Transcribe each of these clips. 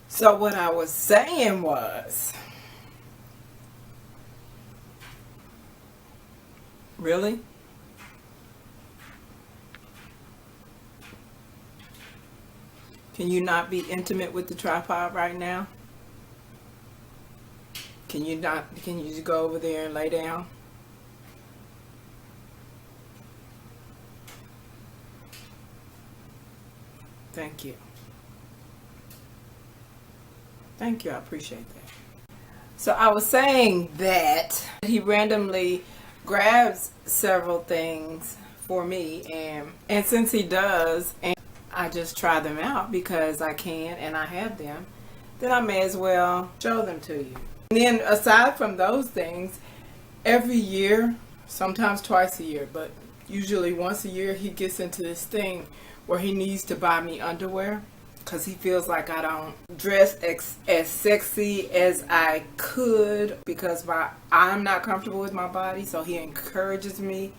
So what I was saying was, really? Can you not be intimate with the tripod right now? Can you just go over there and lay down? Thank you. Thank you, I appreciate that. So I was saying that he randomly grabs several things for me, and since he does, and I just try them out because I can and I have them, then I may as well show them to you. And then aside from those things, every year, sometimes twice a year, but usually once a year, he gets into this thing where he needs to buy me underwear because he feels like I don't dress as sexy as I could because I'm not comfortable with my body, so he encourages me.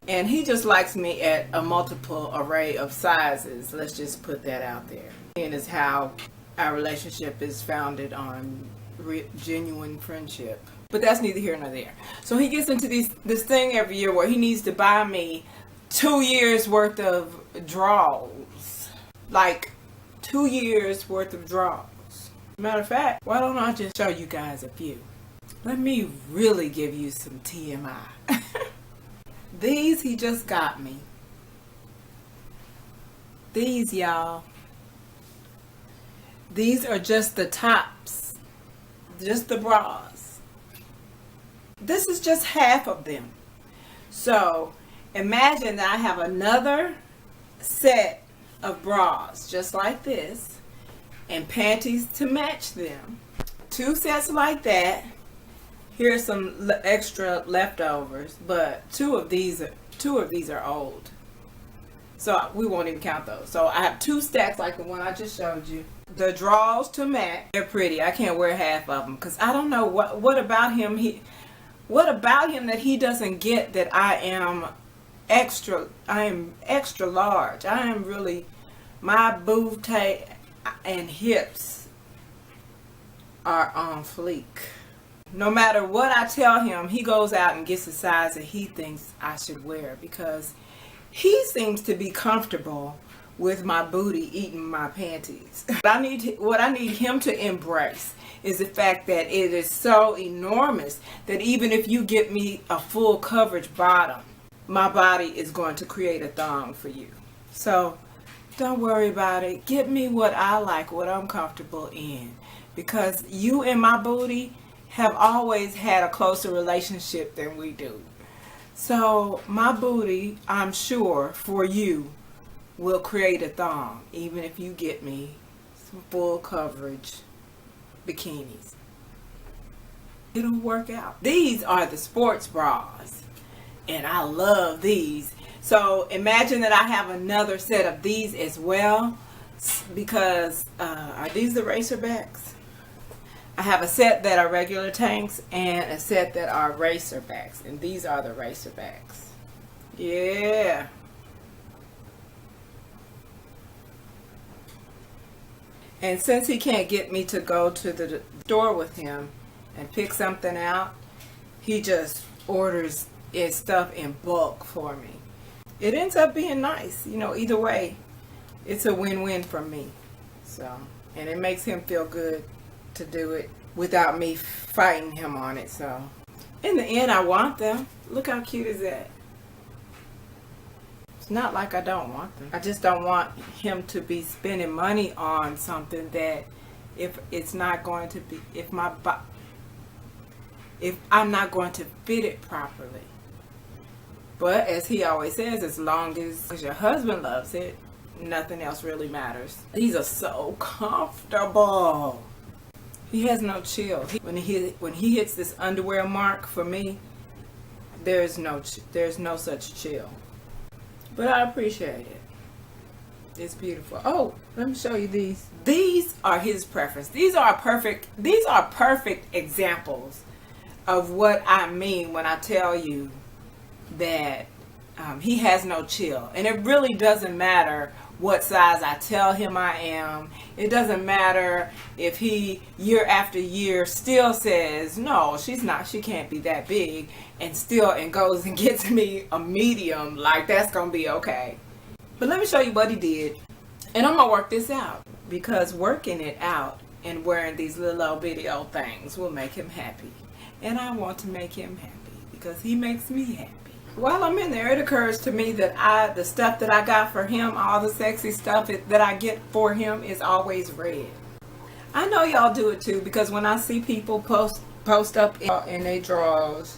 And he just likes me at a multiple array of sizes. Let's just put that out there. And is how our relationship is founded on genuine friendship. But that's neither here nor there. So he gets into this thing every year where he needs to buy me 2 years worth of Drawlz. Like 2 years worth of Drawlz. Matter of fact, why don't I just show you guys a few? Let me really give you some TMI. These he just got me. These, y'all. These are just the tops. Just the bras. This is just half of them. So imagine that I have another set of bras just like this and panties to match them. 2 sets like that. Here's some extra leftovers, but two of these are old, so we won't even count those. So I have 2 stacks like the one I just showed you. The drawers to match. They're pretty. I can't wear half of them because I don't know what about him. What about him that he doesn't get that I am extra large. I am really, my boob and hips are on fleek. No matter what I tell him, he goes out and gets the size that he thinks I should wear because he seems to be comfortable with my booty eating my panties. What I need him to embrace is the fact that it is so enormous that even if you get me a full coverage bottom, my body is going to create a thong for you. So don't worry about it. Get me what I like, what I'm comfortable in, because you and my booty have always had a closer relationship than we do. So my booty, I'm sure, for you, will create a thong, even if you get me some full coverage bikinis. It'll work out. These are the sports bras, and I love these. So imagine that I have another set of these as well, because are these the racerbacks? I have a set that are regular tanks and a set that are racerbacks, and these are the racerbacks. Yeah. And since he can't get me to go to the store with him and pick something out, he just orders his stuff in bulk for me. It ends up being nice. You know, either way, it's a win-win for me. So, and it makes him feel good to do it without me fighting him on it. So in the end, I want them. Look how cute is that? It's not like I don't want them. I just don't want him to be spending money on something that if it's not going to be, if I'm not going to fit it properly. But as he always says, as long as your husband loves it, nothing else really matters. These are so comfortable. He has no chill. When he hits this underwear mark for me, there's no such chill. But I appreciate it. It's beautiful. Oh, let me show you these. These are his preference. These are perfect examples of what I mean when I tell you that he has no chill. And it really doesn't matter what size I tell him I am. It doesn't matter if he year after year still says no, she's not, she can't be that big, and goes and gets me a medium. Like, that's gonna be okay. But let me show you what he did, and I'm gonna work this out, because working it out and wearing these little old video things will make him happy, and I want to make him happy because he makes me happy. While I'm in there, it occurs to me that the stuff that I got for him, all the sexy stuff that I get for him, is always red. I know y'all do it too, because when I see people post up in their drawers,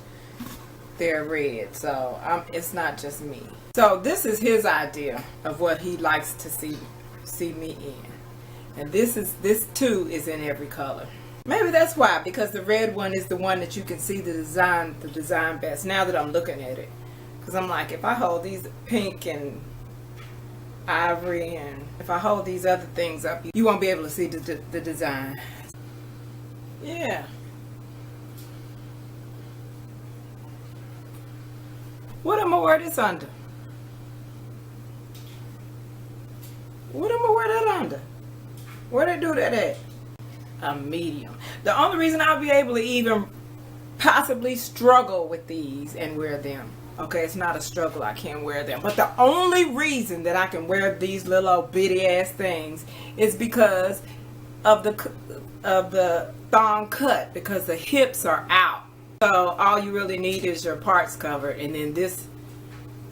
they're red. So it's not just me. So this is his idea of what he likes to see me in, and this too is in every color. Maybe that's why, because the red one is the one that you can see the design best. Now that I'm looking at it. Because I'm like, if I hold these pink and ivory, and if I hold these other things up, you won't be able to see the design. Yeah. What am I wear this under? What am I wear that under? Where they do that at? A medium. The only reason I'll be able to even possibly struggle with these and wear them, okay, it's not a struggle, I can't wear them, but the only reason that I can wear these little old bitty ass things is because of the thong cut, because the hips are out. So all you really need is your parts covered, and then this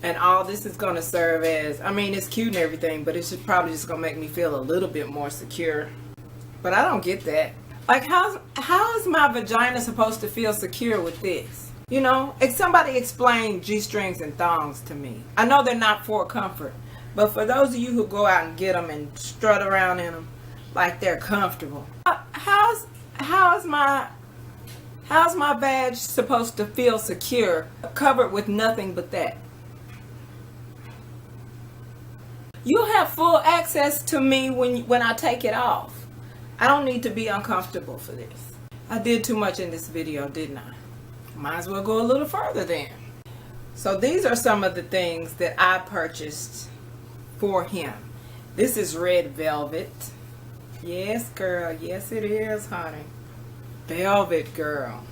and all this is going to serve as, I mean, it's cute and everything, but it's probably just going to make me feel a little bit more secure. But I don't get that. Like, how is my vagina supposed to feel secure with this? You know, if somebody explain G-strings and thongs to me. I know they're not for comfort, but for those of you who go out and get them and strut around in them like they're comfortable, how's my vag supposed to feel secure, covered with nothing but that? You have full access to me when I take it off. I don't need to be uncomfortable for this. I did too much in this video, didn't I? Might as well go a little further then. So these are some of the things that I purchased for him. This is red velvet. Yes, girl. Yes, it is, honey. Velvet, girl.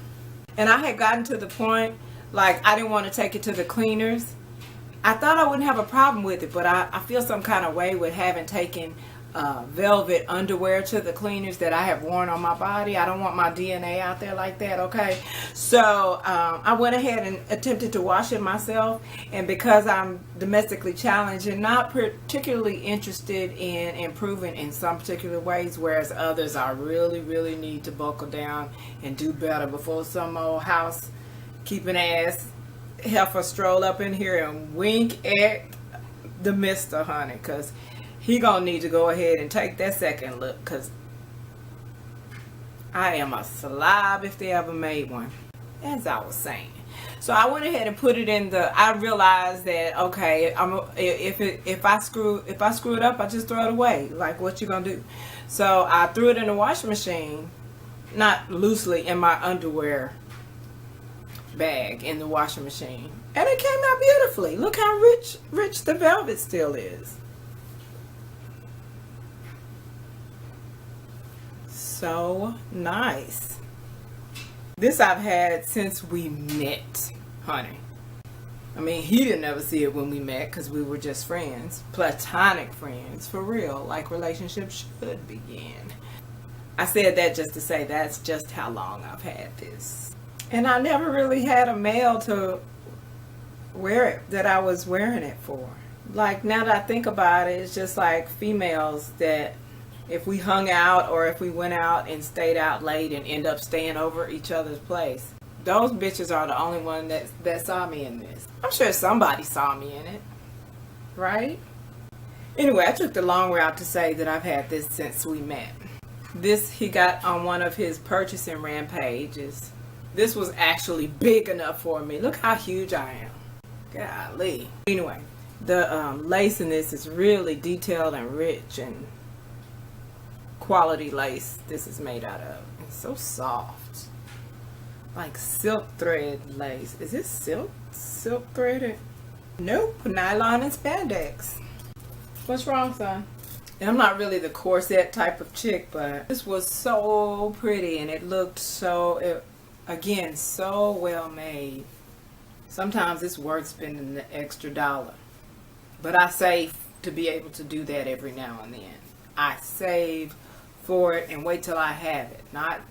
And I had gotten to the point, like, I didn't want to take it to the cleaners. I thought I wouldn't have a problem with it, but I feel some kind of way with having taken velvet underwear to the cleaners that I have worn on my body. I don't want my DNA out there like that, okay? So I went ahead and attempted to wash it myself, and because I'm domestically challenged and not particularly interested in improving in some particular ways, whereas others I really need to buckle down and do better before some old housekeeping ass heifer stroll up in here and wink at the mister, honey, because he gonna need to go ahead and take that second look, because I am a slob if they ever made one, as I was saying. So I went ahead and put it in the, I realized that, okay, if I screw it up, I just throw it away. Like, what you gonna do? So I threw it in the washing machine, not loosely in my underwear bag in the washing machine, and it came out beautifully. Look how rich the velvet still is. So nice. This I've had since we met, honey. I mean, he didn't ever see it when we met because we were just friends, platonic friends, for real, like relationships should begin. I said that just to say that's just how long I've had this. And I never really had a male to wear it that I was wearing it for. Like, now that I think about it, it's just like females that if we hung out or if we went out and stayed out late and end up staying over each other's place, those bitches are the only one that saw me in this. I'm sure somebody saw me in it, right? Anyway, I took the long route to say that I've had this since we met. This he got on one of his purchasing rampages. This was actually big enough for me. Look how huge I am. Golly. Anyway, the lace in this is really detailed and rich and quality lace this is made out of. It's so soft. Like silk thread lace. Is this silk threaded? Nope. Nylon and spandex. What's wrong, son? And I'm not really the corset type of chick, but this was so pretty and it looked so, again, so well made. Sometimes it's worth spending the extra dollar. But I save to be able to do that every now and then. I save for it and wait till I have it. Not,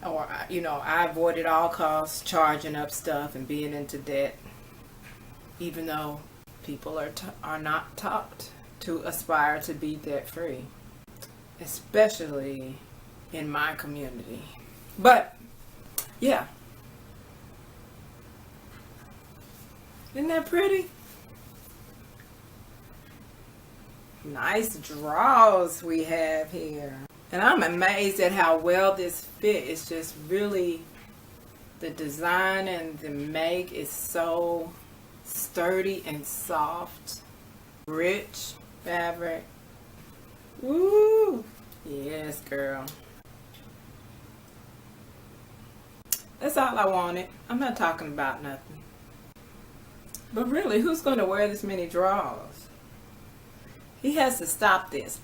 or you know, I avoid at all costs charging up stuff and being into debt. Even though people are not taught to aspire to be debt free, especially in my community. But yeah, isn't that pretty? Nice draws we have here, and I'm amazed at how well this fit. It's just really, the design and the make is so sturdy and soft, rich fabric. Woo! Yes, girl. That's all I wanted. I'm not talking about nothing. But really, who's going to wear this many draws? He has to stop this.